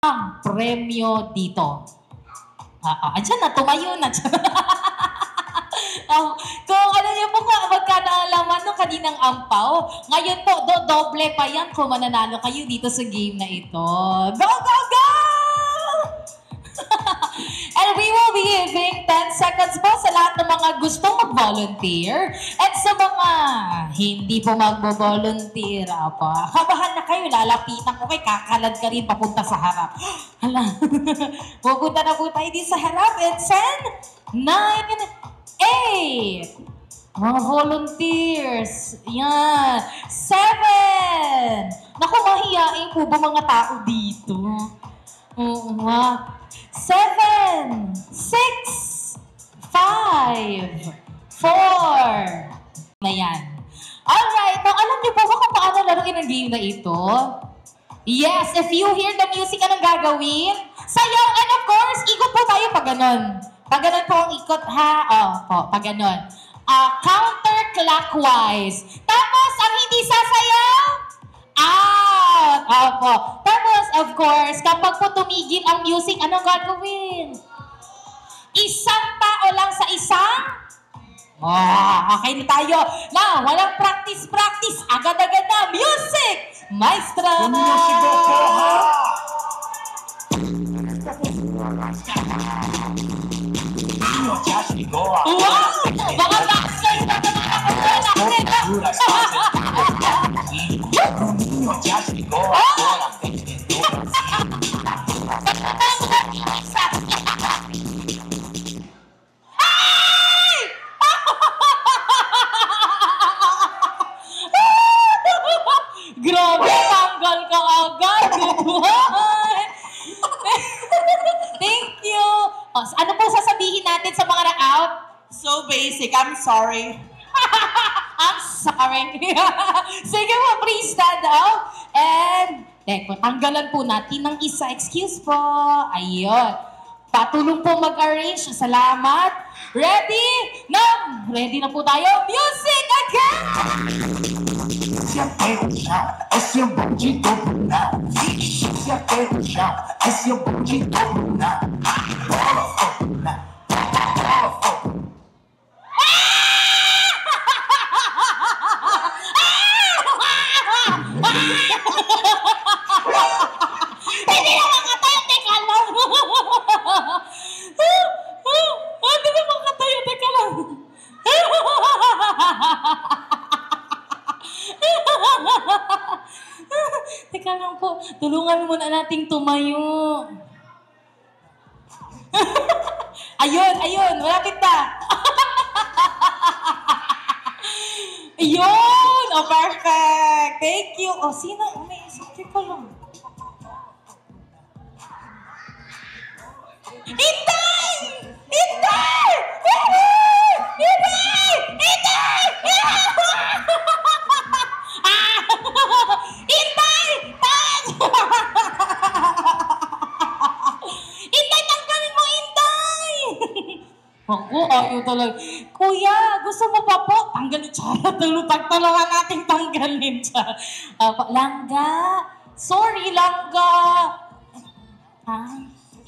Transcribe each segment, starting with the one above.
ang premyo dito. Andyan na, tumayo na. Kung ano niyo po magkano ang laman ng kaninang ampaw, ngayon po, doble pa yan kung mananalo kayo dito sa game na ito. Go, go, go! And we will be giving 10 seconds po sa lahat ng mga gustong mag-volunteer. At sa mga hindi po mag-volunteer, kabahan na kayo, lalapitan ko kay kakalad ka rin papunta sa harap. Hala, pupunta na po tayo din sa harap. It's 10, 9, 8. Mga volunteers. Yan. 7. Naku, mahiyain po ba mga tao dito? Oo nga. 7, 6, 5, 4. Na yan. Alright. Now, alam niyo po ba kung paano laruin ang game na ito? Yes, if you hear the music, anong gagawin? Sayaw, and of course, ikot po tayo pag ganon. Pag ganon po ang ikot, ha? Pag ganon. Counterclockwise. Tapos, ang hindi sasayaw, out. Opo. Tapos, of course, kapag po tumigil ang music, anong gagawin? Isang tao lang sa isang? Okay na tayo. Now, walang practice. Agad-agad na. Music! Maestra! Wow! Baka backslide na naman ako Grabe, tanggal ka agad. Thank you. Ano po sasabihin natin sa mga na-out? So basic, I'm sorry. I'm sorry. Sige po, please stand up. And, tanggalan po natin ng isa. Excuse po. Ayun. Patulong po mag-arrange. Salamat. Ready? Now, ready na po tayo. Music again! Se até o chão, esse é o bonde do Brunão. Se até o chão, esse é o bonde do Brunão. Bola fogo, bola fogo. Hindi na makatayo, teka lang. Hindi na makatayo, teka lang. Teka lang po, tulungan muna nating tumayo. Ayun, malapit na. Ayun, perfect. Thank you. Sino? May isipin ko lang. Hintay! Ako, ayaw talaga. Kuya, gusto mo pa po? Tanggalin siya. Tagtulungan natin tanggalin siya. Langga. Sorry, Langga.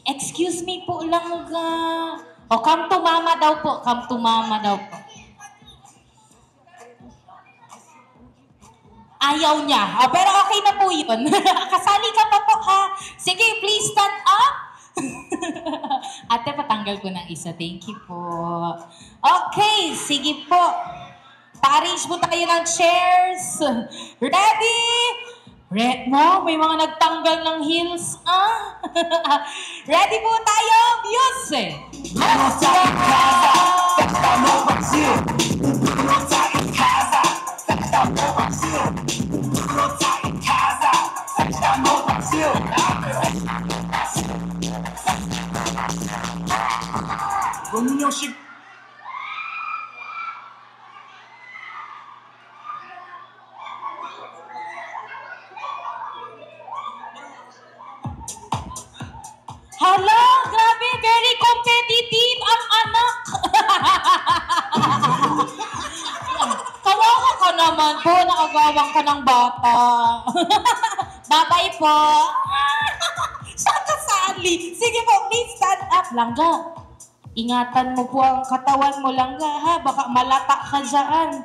Excuse me po, Langga. Come to mama daw po. Come to mama daw po. Ayaw niya. Pero okay na po yun. Kasali ka pa po, ha? Sige, please stand up. Ate, patanggal ko ng isa. Thank you po. Okay, sige po. Pa-arrange po tayo ng chairs. Ready? May mga nagtanggal ng heels. Ready po tayo? Music! 문영식 Hala, grabe, very competitive ang anak. Kawawa ka naman po, nakagawang ka ng bata. Bye-bye po. Saan ka please. Sige po, please stand up. Langga, ingatan mo po ang katawan mo, Langga, ha? Baka malata ka dyan.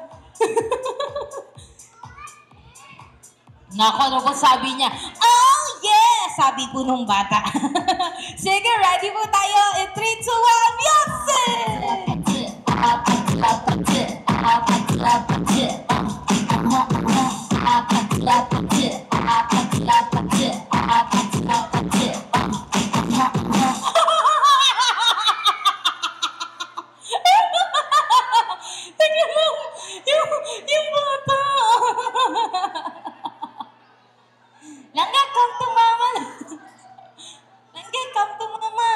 Nako, ano ko sabi niya? Oh, yeah! Sabi po nung bata. Sige, ready po tayo. In 3, 2, 1, music! Teka lang, yung bata. Langga, come to mama. Langga, come to mama.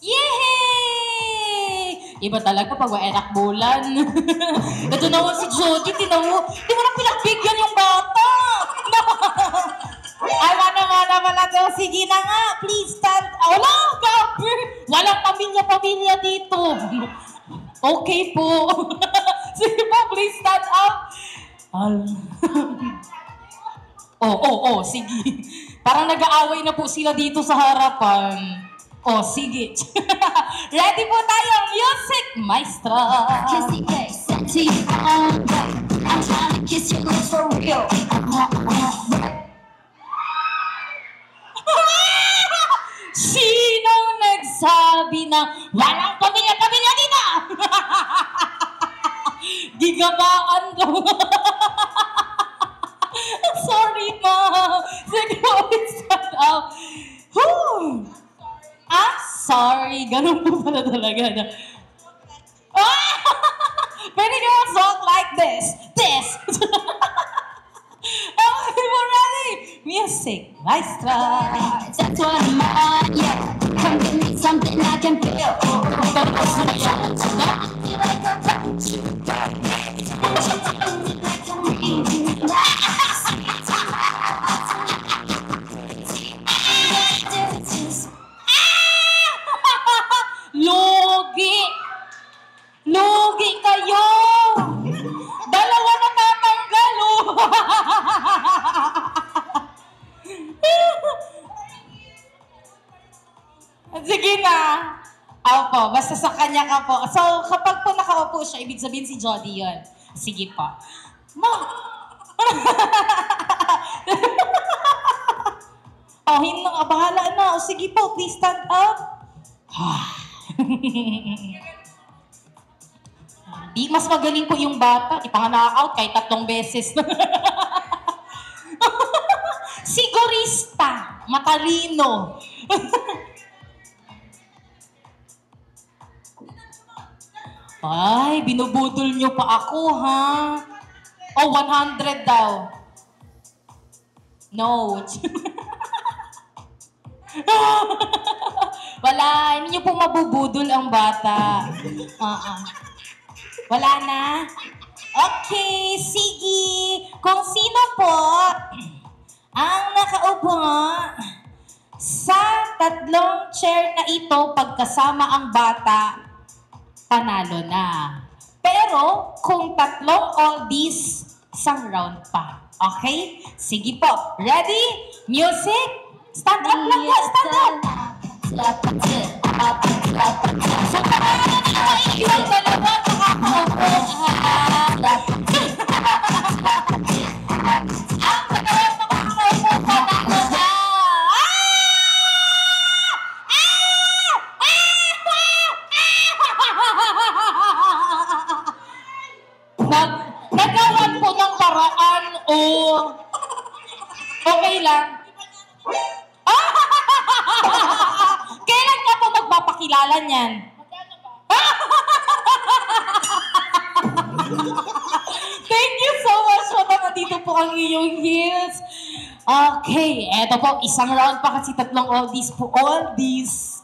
Yay! Iba talaga pag enak bulan. Ito naman si Jody, di mo na pinagbigyan yung bata. Ay, mana pala daw. Sige na nga, please stand. Wala, gabi. Walang pamilya-pamilya dito. Okay po. Sige po, please stand up. Sige. Parang nag-aaway na po sila dito sa harapan. Sige. Ready po tayo. Music, maestra. Kiss the face, send to you all day. I'm trying to kiss your lips for real. Sinong nagsabi na walang pamilya-pamilya dito? Gigabaan daw. Sorry, ma. Sige, stand up. Sorry. Ganun po pala talaga. Pwede nyo talk like this. Okay, we're ready. Music, maestra. That's what I'm on, yeah. Come give me something I can feel. Lugi kayo! Dalawa na tatanggal, Sige na. Opo, basta sa kanya ka po. So, kapag po nakaupo siya, ibig sabihin si Jody yun. Sige po. Bahala na. Sige po, please stand up. Di, mas magaling po yung bata. Di pa nga na-out kahit 3 beses. Sigurista. Matalino. Ay, binubudol nyo pa ako, ha? 100 daw. No. Wala, hindi nyo po mabubudol ang bata. Wala na? Okay, sige. Kung sino po ang nakaupo sa 3 chair na ito pagkasama ang bata, panalo na. Pero kung 3 oldies, isang round pa. Okay? Sige po. Ready? Music? Stand up lang po. Stand up. So, parang na yung dalawa makakaupo. Ang dalawa makakaupo panalo na. Nagawan po ng paraan o okay lang. Kailan ka po magpapakilala niyan? Thank you so much po na dito po ang iyong heels. Okay, eto po, isang round pa kasi 3 oldies po. Oldies!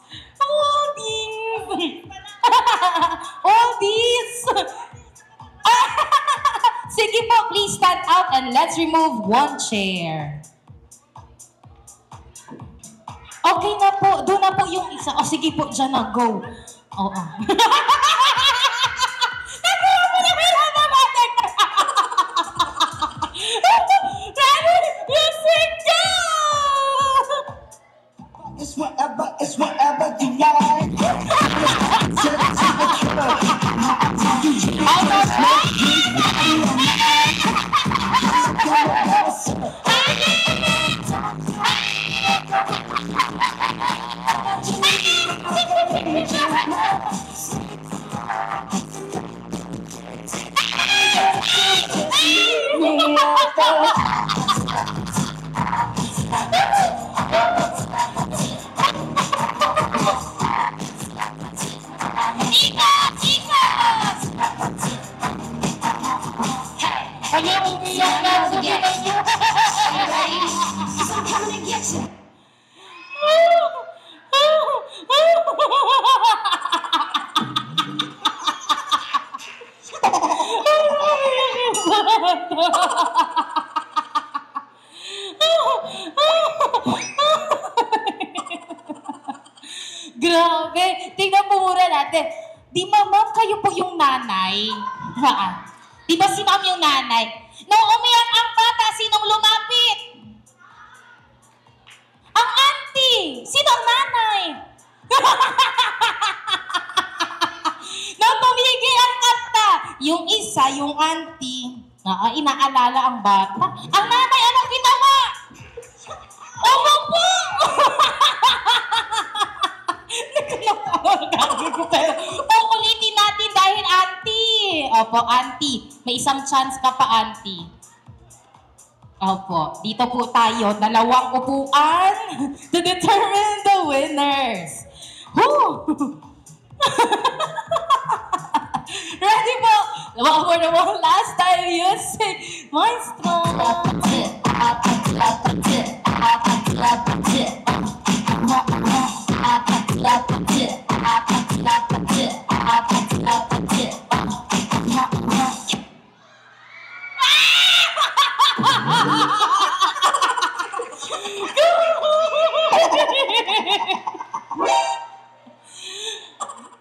Oldies! Sige po, please stand out and let's remove 1 chair. Okay na po. Doon na po yung isa. Sige po, dyan na. Go. Oo. Nagawa mo na kailangan natin. Ready? Music, go! Ikot! Ikot! Hey, umiyak na ako get you. Ready? 'Cause I'm coming to get you. Grabe! Tingnan po muna natin. Di ba, ma'am, kayo po yung nanay? Di ba si ma'am yung nanay? Nung umiyak ang bata, sinong lumapit? Ang auntie! Sino ang nanay? Nung tumigil ang kanta, yung isa, yung auntie, inaalala ang bata. Ang nanay, anong ginawa? Umupo! Pero uulitin natin dahil auntie. Opo, auntie. May isang chance ka pa, auntie. Opo, dito po tayo. 2 upuan to determine the winners. Woo! Ready po? For the one last time, music. Maestro.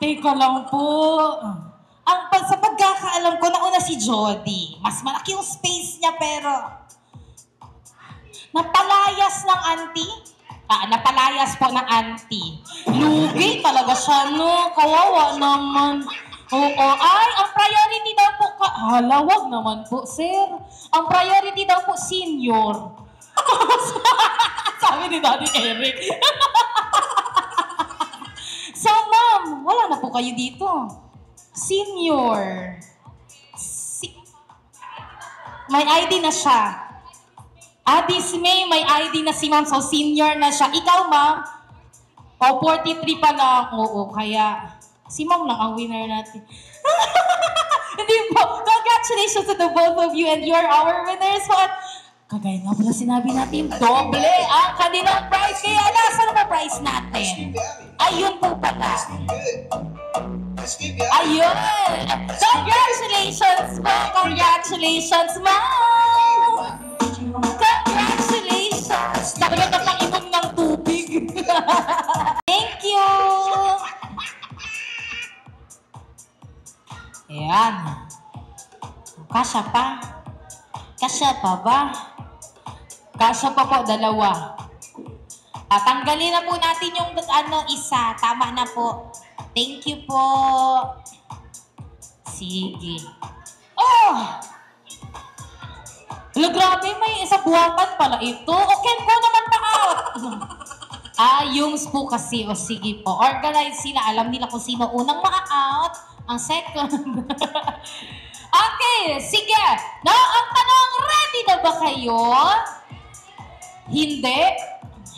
Teka lang po. Sa pagkakaalam ko, nauna si Jody. Mas malaki yung space niya, pero napalayas ng auntie. Napalayas po ng auntie. Lugi talaga siya, no? Kawawa naman. Oo. Ay, ang priority daw po wag naman po, sir. Ang priority daw po, senior. Sabi ni Daddy Eric. So, ma'am, wala na po kayo dito. Senior. May ID na siya. This May, may ID na si ma'am. So, senior na siya. Ikaw, ma'am? 43 pa lang. Oo, kaya si ma'am lang ang winner natin. Hindi po. Congratulations to the both of you and you're our winners. What? Kagaya nga pala sinabi natin, doble ang kanilang prize. Kaya nasa na prize natin? Ayun po pala. Ayun! Congratulations po! Congratulations, ma'am! Congratulations! Talaga na pang inom ng tubig. Thank you! Ayan. Kasya pa? Kasya pa ba? Kasya pa po, 2. Tanggalin na po natin yung isa. Tama na po. Thank you po. Sige. Oh! Grabe, may isa buwatan pala ito. Okay po naman pa-out. Yung po kasi. O sige po. Organize sila. Alam nila kung sino unang ma-out. Ang second. Okay, sige. Now, ang tanong, ready na ba kayo? Hindi.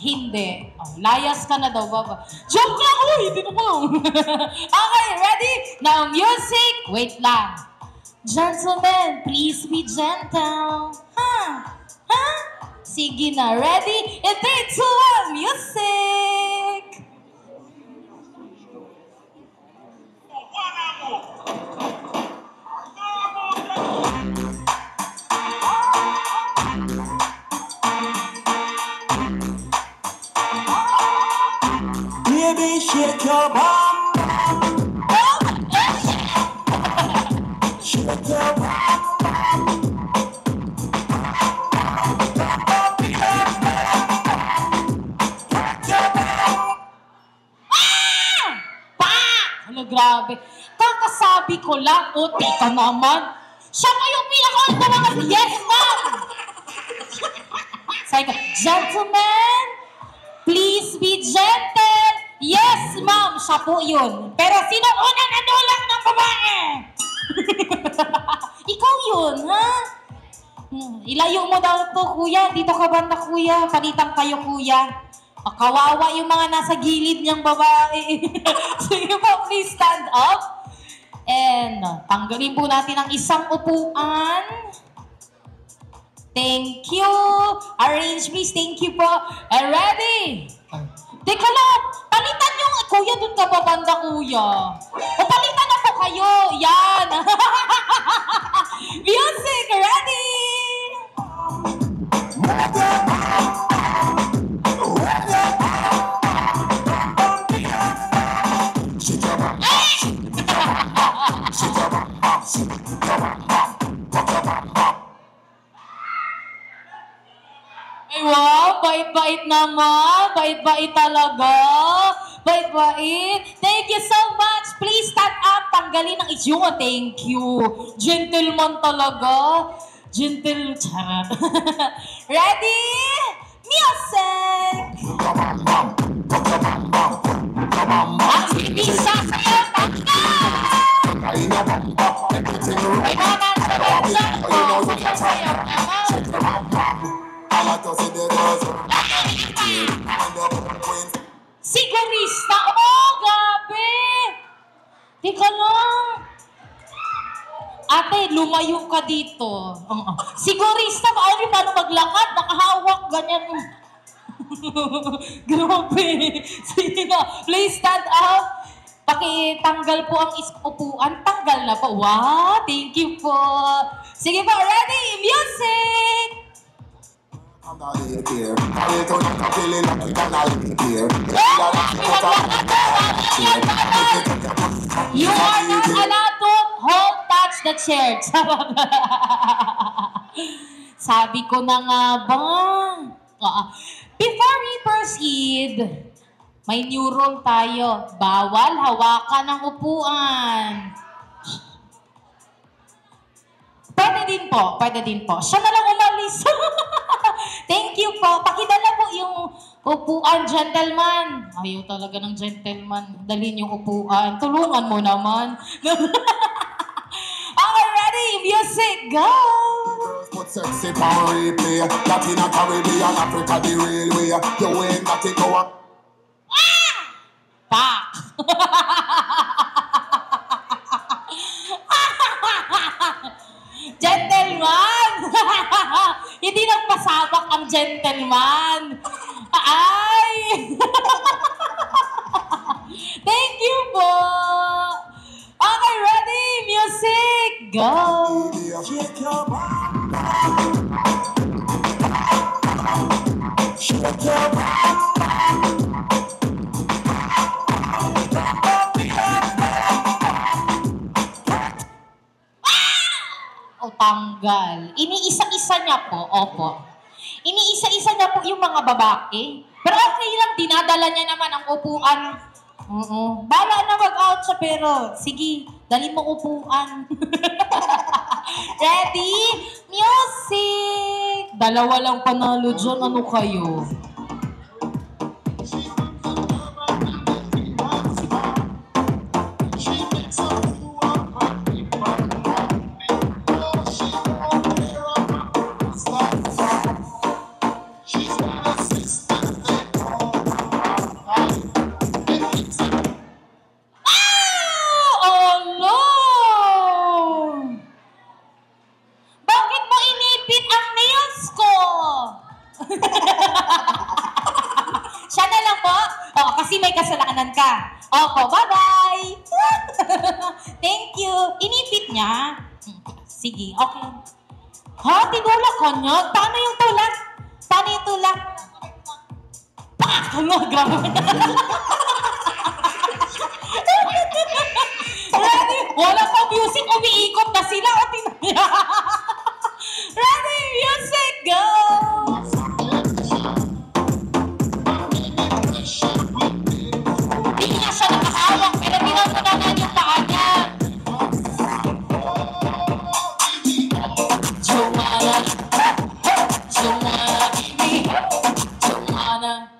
Hindi. Oh, layas ka na daw, baba. Joke lang! Oh, hindi naman. Okay, ready? Now, music. Wait lang. Gentlemen, please be gentle. Sige na. Ready? In 3, 2, 1, music! Baby, shake your bum. Shake your bum. Grabe. Kakasabi ko lang, o teka naman. Siya pa yung pinaka-alta mga yes, ma'am! Sabi ko, gentlemen, please be gentle. Yes, ma'am, siya po yun. Pero sino unang nanulak ng babae? Ikaw yun, ha? Ilayo mo daw to, kuya. Dito ka banda, kuya. Palitan kayo, kuya. Kawawa yung mga nasa gilid niyang babae. Sige po, please stand up. And tanggalin po natin ang isang upuan. Thank you. Arrange, please. Thank you po. And ready? Teka lang. Palitan yung... Kuya, dun ka ba banda, kuya? O palitan na po kayo. Yan. Music, ready? Ay, wow, bait-bait naman. Bait-bait talaga. Bait-bait. Thank you so much. Please stand up. Tanggalin ang isyong. Thank you. Gentleman talaga. Charot. Ready? Music! Ang isa sa'yo, Sigurista! Oh, gabi! Teka lang. Ate, lumayo ka dito. Sigurista, paano maglakad? Nakahawak, ganyan. Grabe. Sige na. Please stand up. Pakitanggal po ang upuan. Tanggal na po. Wow, thank you po. Sige po, ready? Music! You are not allowed to touch the chair. Sabi ko na nga ba? Before we proceed, may new rule tayo. Bawal hawakan ng upuan. Pwede din po. Siya na lang umalis. Thank you po. Pakidala po yung upuan, gentleman. Ayaw talaga ng gentleman. Dalhin yung upuan. Tulungan mo naman. Okay, ready? Music, go! Put sexy power replay. Latin and Caribbean, Africa the real way. You ain't got it go up. Pak! Gentleman! Hindi nagpasabak ang gentleman. Ay! Thank you po! Okay, ready? Music, go! Shake your bum. Shake your bum. O tanggal. Iniisa-isa niya po. Opo. Iniisa-isa niya po yung mga babae. Pero okay lang, dinadala niya naman ang upuan. Oo. Bala na mag-out siya pero sige, dali mo upuan. Ready? Music! Dalawa lang panalo dyan. Ano kayo? Siya na lang po. Kasi may kasalanan ka. Opo, bye-bye. Thank you. Inipit niya. Sige, okay. Ha? Tinulak ka niya? Paano yung tulak? Ano? Grabe. Ready? Wala pa music. Umiikot na sila. Ready? Music, go! Hindi nga siya nakahawak, pero pinapunanan yung paa niya. Joanna.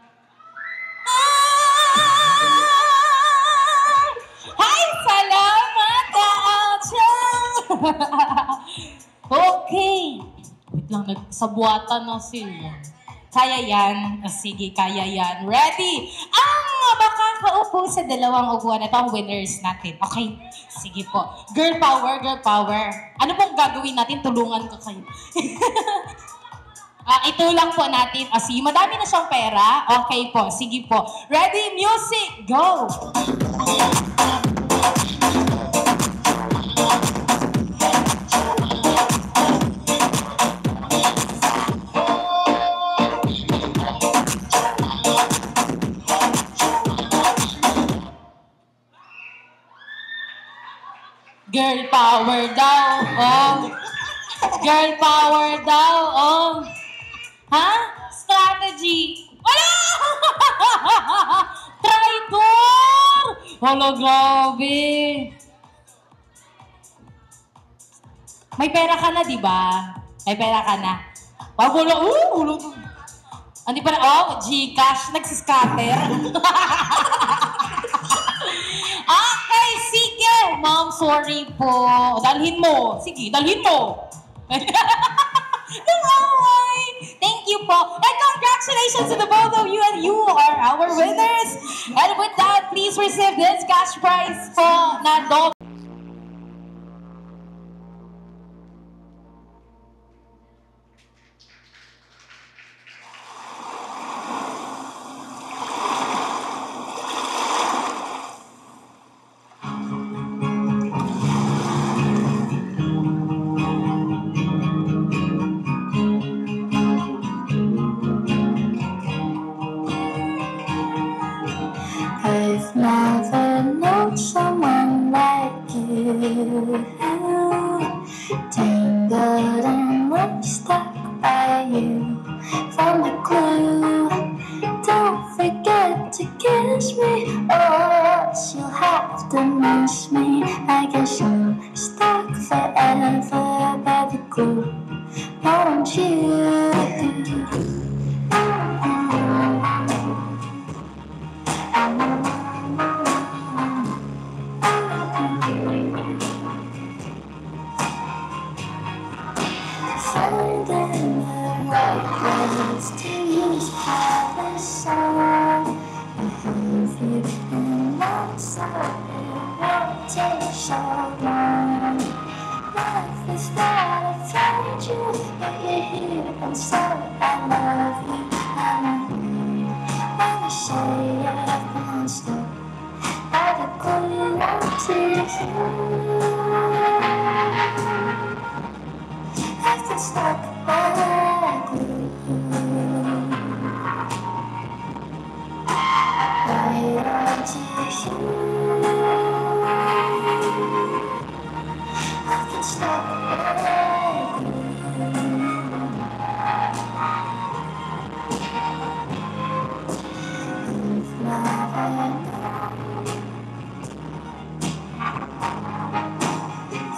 Hi, salamat, Kaacha! Oh, Sa buwatan na sila. Kaya yan. Sige, kaya yan. Ready? Ang makakaupo sa dalawang upuan. Ito ang winners natin. Okay? Sige po. Girl power, girl power. Ano pong gagawin natin? Tulungan ko kayo. Ito lang po natin. Sige, madami na siyang pera. Okay po. Sige po. Ready? Music! Go! Girl power daw. Oh. Girl power daw. Oh. Ha? Strategy. Wala! Traitor! Wala, grabe. May pera ka na, di ba? May pera ka na. Wag wala. Wala. Hindi pa na. Oh, Gcash. Nagsiscatter. Okay, sige. Ma'am, sorry po. Dalhin mo. Sige, dalhin mo. Thank you po. And congratulations to the both of you, and you are our winners. And with that, please receive this cash prize po na double. I've never known someone like you. Tangled and stuck by you. Found a clue. Don't forget to kiss me, or else you'll have to miss me. I guess I'm stuck forever by the glue. Won't you? Finding the right words to use for the song. I have you in my side, it won't take so long. Life is not a tragedy, but you're here, and so I love you. When you say I've been stuck by the glue to you. I've been stuck by the glue. Right onto you. I've been stuck by the glue. You've never known.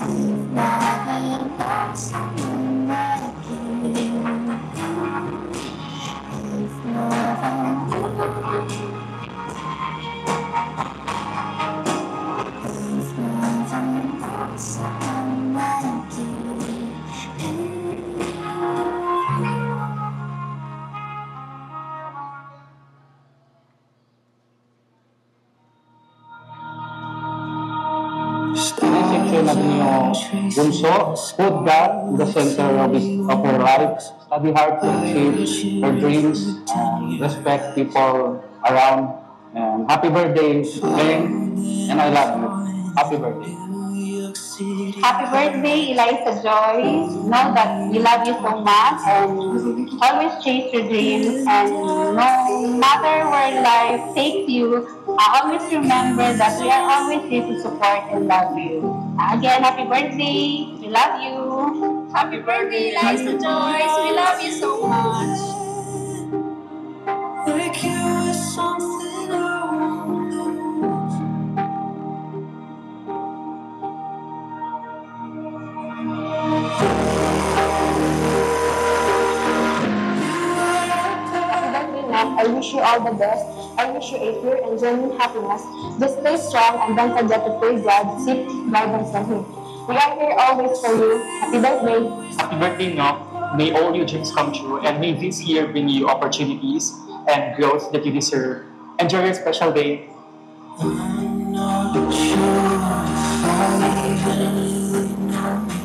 You've never known someone like you. You've never known. You've never known someone like you. Section natin yung bunso, put God in the center of her life, study hard to achieve her dreams, and respect people around. And happy birthday, Beng, and I love you. Happy birthday. Happy birthday, Eliza Joy. Know that we love you so much and always chase your dreams. And no matter where life takes you, always remember that we are always here to support and love you. Again, happy birthday. We love you. Happy birthday, Eliza Joyce. We love you so much. Like you is something I won't lose. I wish you all the best. I wish you a pure and genuine happiness. Just stay strong and don't forget to pray God, seek guidance from Him. We are here always for you. Happy birthday. Happy birthday, no? May all your dreams come true, and may this year bring you opportunities and growth that you deserve. Enjoy your special day. I'm not sure if I even know me.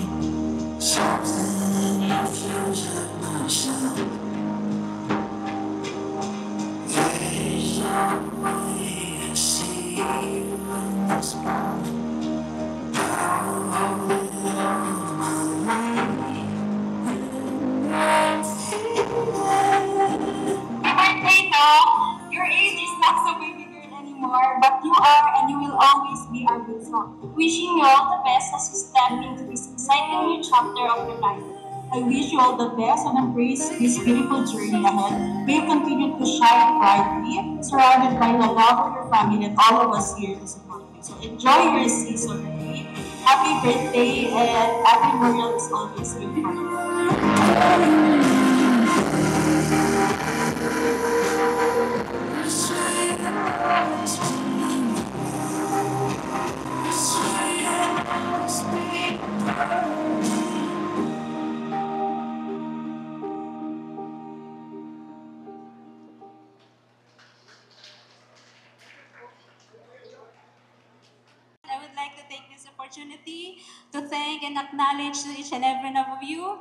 Something in your future myself. There's no way to see you in this moment. I'll hold it on my way. Happy birthday, no. Your age is not so baby girl anymore, but you are and you will always be our good song. Wishing you all the best as you step into this exciting new chapter of your life. I wish you all the best and embrace this beautiful journey ahead. May you continue to shine brightly, surrounded by the love of your family and all of us here to support you. So enjoy your season today. Happy birthday, and happy Memorial is always here for you. I would like to take this opportunity to thank and acknowledge to each and every one of you.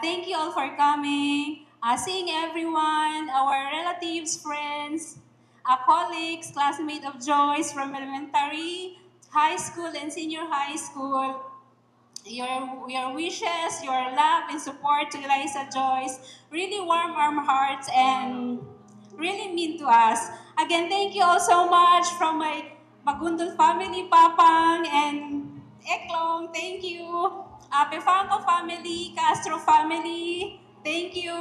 Thank you all for coming, seeing everyone, our relatives, friends, colleagues, classmates of Joyce from elementary, high school, and senior high school. Your wishes, your love, and support to Eliza Joyce really warm our hearts and really mean to us. Again, thank you all so much from my Magundol family, Papang, and Eklong, thank you. Pefanco family, Castro family, thank you.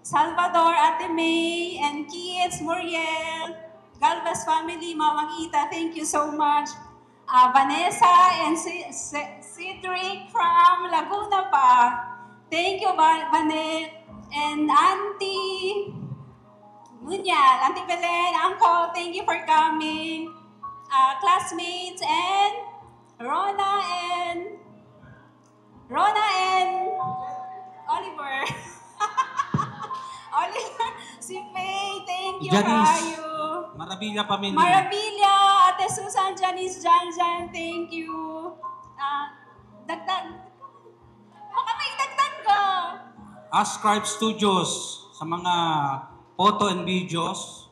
Salvador, Ate May, and kids, Muriel, Galvez family, Mamang Ita, thank you so much. Vanessa and Cedric from Laguna pa. Thank you, Vanessa. And Auntie Munyal, Auntie Belen, Uncle, thank you for coming. Classmates and Rona and Oliver. Oliver, si Faye, thank you, Janice. Kayo. Marabilla pamilya. Marabilla, Ate Susan, Janice, Janjan, thank you. Dagdag. Baka may dagdag ka. Ascribe Studios sa mga photo and videos.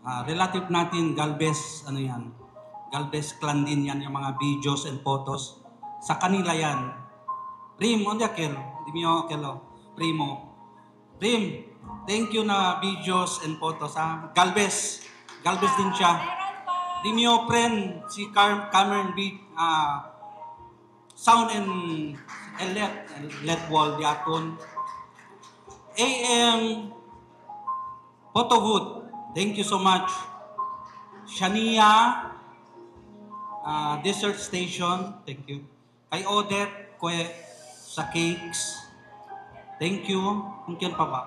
Relative natin, Galvez, ano yan? Galvez clan din yan, yung mga videos and photos. Sa kanila yan. Rim, onde aquel? Di mo aquel, Primo. Rim, thank you na videos and photos, ha? Galvez. Galvez din siya. Di mo friend, si Cameron B. Sound and let wall di aton. AM Photo Hood. Thank you so much. Shania Desert Station. Thank you. Kay Odette, sa cakes. Thank you. Kung kiyan pa ba?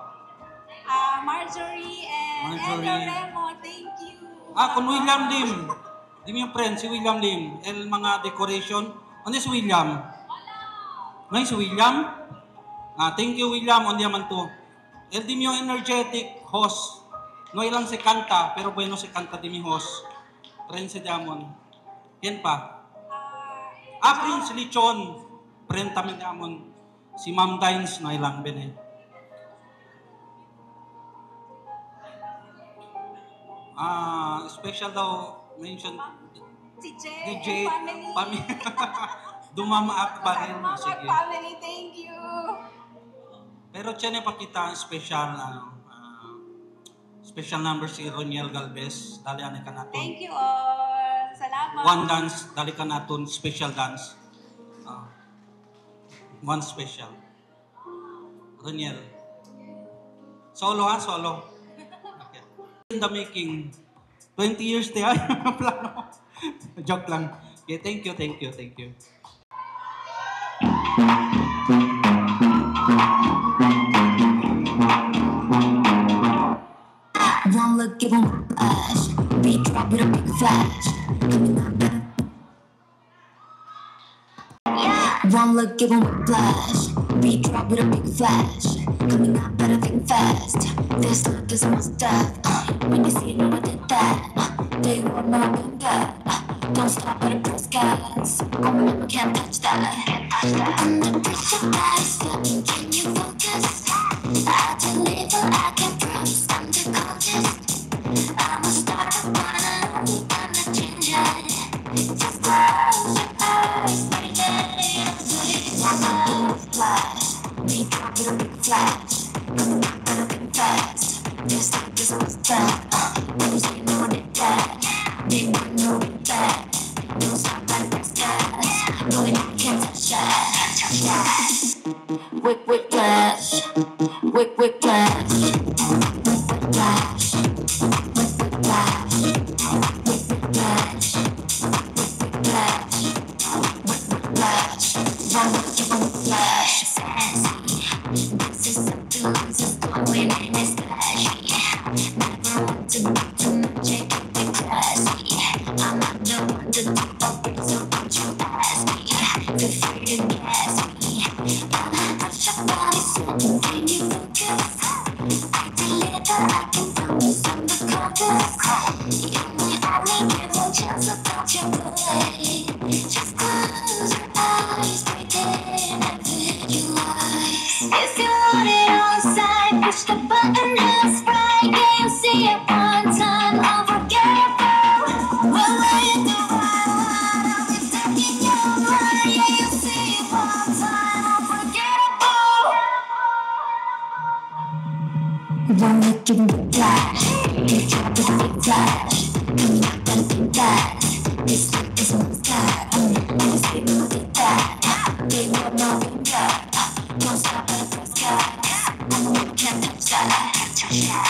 Marjorie and Remo, thank you. Kung William Lim. Di mo yung friend, si William Lim. Mga decoration. Ano si William? May si William? Thank you, William. On yaman to. Di mo yung energetic host. No ilang si Kanta, pero bueno si Kanta di mi host. Friend si Diamond. Yan pa. Prince Lichon. Friend kami Diamond. Si Ma'am Dines na ilang bene. Special daw mention Si DJ family. Dumamaak pa rin. Mama Sige. family, thank you. Pero tiyan na pakita special special number si Roniel Galvez. Dali ka natin. Thank you all. Salamat. One dance, dali ka natin, special dance. One special. Roniel. Solo ha, solo. Okay. In the making. 20 years tayo. Plano. Joke lang. Okay, thank you. One look, give 'em flash. Beat drop with a big flash. Yeah. One look, give 'em a flash. Beat drop with a big flash. Coming up, better think fast. This look is must have. When you see it, know I did that. They want more than that. Don't stop at a press gas. Coming up, can't touch that. Under pressure, guys, can you focus? I deliver, I can promise I'm the coldest. I'm a starter, but I'm not changing. Just close your eyes, baby. One flash, we drop with a big flash. Coming up, better think fast. This like is what's that. When you say no, they that. They want no that. Don't stop at the skies. No, they can't touch that. Wick flash, wick flash, wick flash, wick flash, wick flash, wick flash, wick flash. One look, give 'em a flash. Sassy, this is something this is going in his flashy. Never want to be too much, it can be classy. I'm not the one to do up it, so don't you ask me. Feel free to gas me. Touch your body, so can you focus? I deliver, I can promise I'm the coldest. You're my only give a chance about your play. Just close your eyes, pretend I visualize. If you want it on side, push the button and spray. Can you see it one time? Unforgettable. Well, I am the right one. I'll be taking your mind. Yeah, you see it one time. Unforgettable. One look, give 'em a flash. You drop with a big flash. Coming up, better think fast. This look is a must-have. When you say no, they that. They want more than that. Don't stop at the first gas. Can't touch that.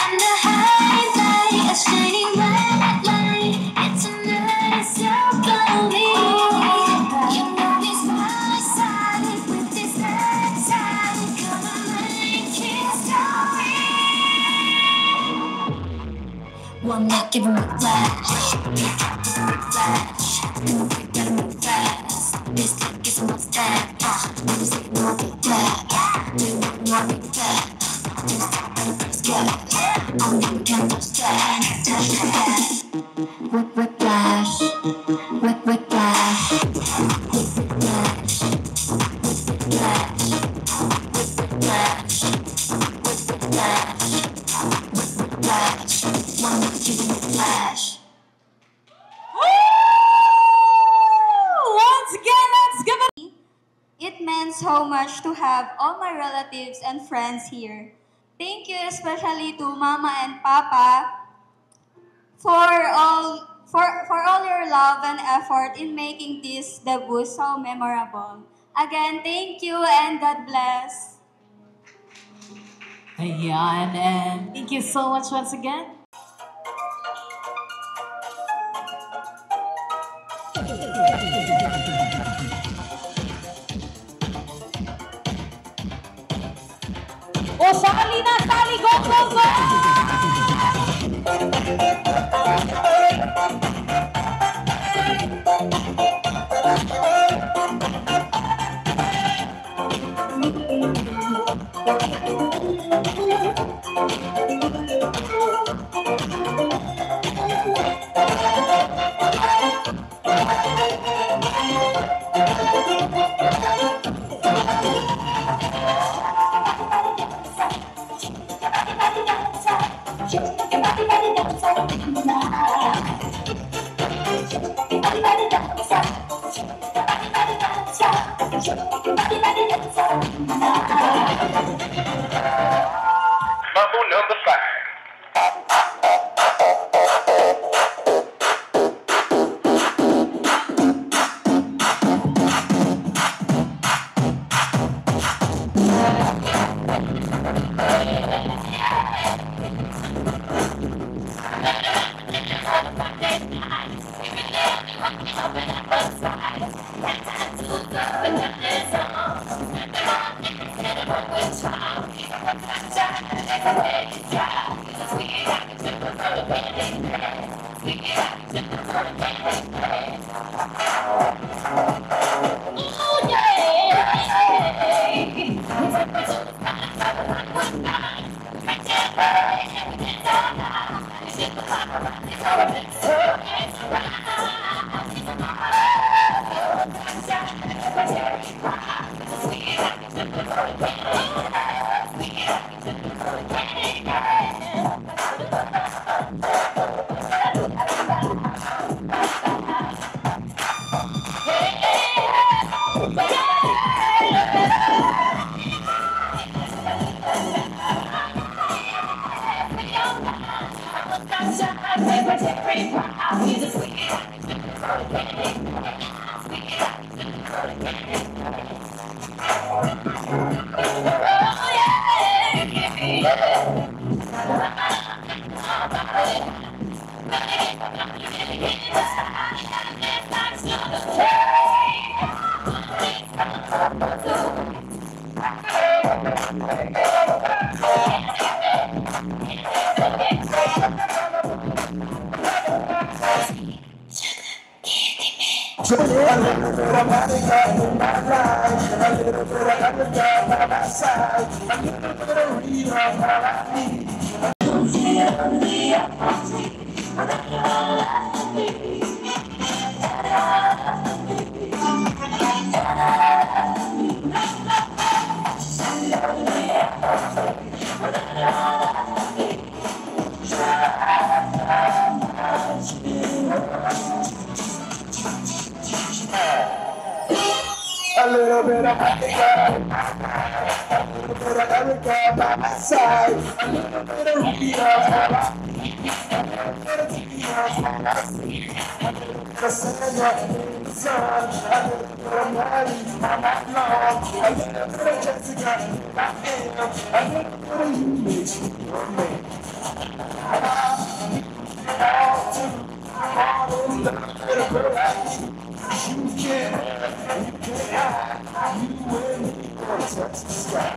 I'm the highlight, a shining bright light. It's a night so lonely. You know it's my side with this bad side. Gonna make it story. One look, give 'em a flash. You drop with a big flash. We gotta move fast. This look is a must-have. When you say no, they that. They want more than that. Don't stop at the first gas. Only we can touch that. Touch that. Wick flash. Wick flash. Wick flash. Wick flash. Wick flash. Wick flash. Wick flash. One look, give 'em a flash. Once again, let's give it. It meant so much to have all my relatives and friends here. Thank you especially to Mama and Papa for all your love and effort in making this debut so memorable. Again, thank you and God bless. Ayan, and thank you so much once again. O, sali na, sali! Go, go, go! Mambo number 5. Oh, yeah! A little bit of Africa, a little bit of Erica by my side, a little bit of Rita, a little bit of Tina, a little bit of Sandra in the sun, a little bit of Molly on my lawn, a little bit of Jessica I am, a little bit of you makes me your man. All a little bit of girl like you. You can't hide, you and me gonna touch the sky.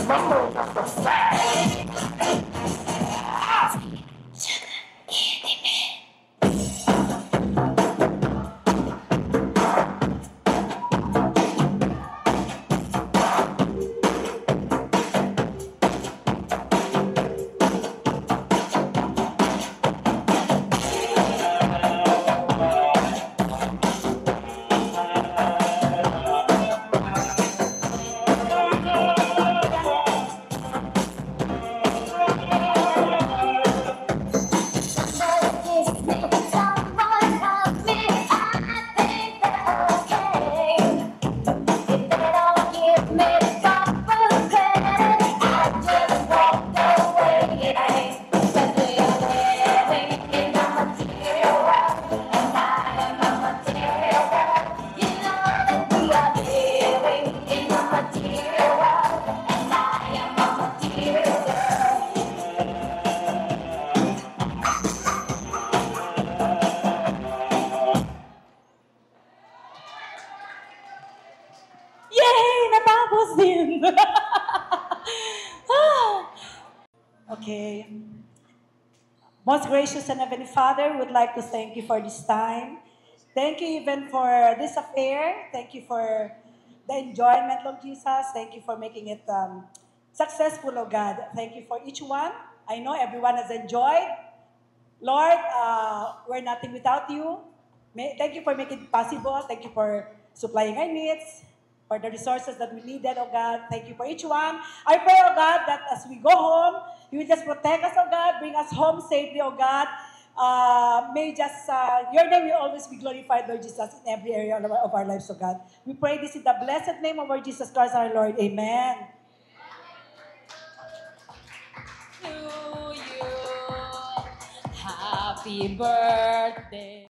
Mambo got the flag. Okay. Most gracious and Heavenly Father, would like to thank you for this time. Thank you even for this affair. Thank you for the enjoyment, Lord Jesus. Thank you for making it successful, oh God. Thank you for each one. I know everyone has enjoyed. Lord, we're nothing without you. Thank you for making it possible. Thank you for supplying our needs, for the resources that we needed, oh God. Thank you for each one. I pray, oh God, that as we go home, you will just protect us, oh God, bring us home safely, oh God. May just your name will always be glorified, Lord Jesus, in every area of our lives, oh God. We pray this in the blessed name of our Jesus Christ, our Lord. Amen. To you, happy birthday.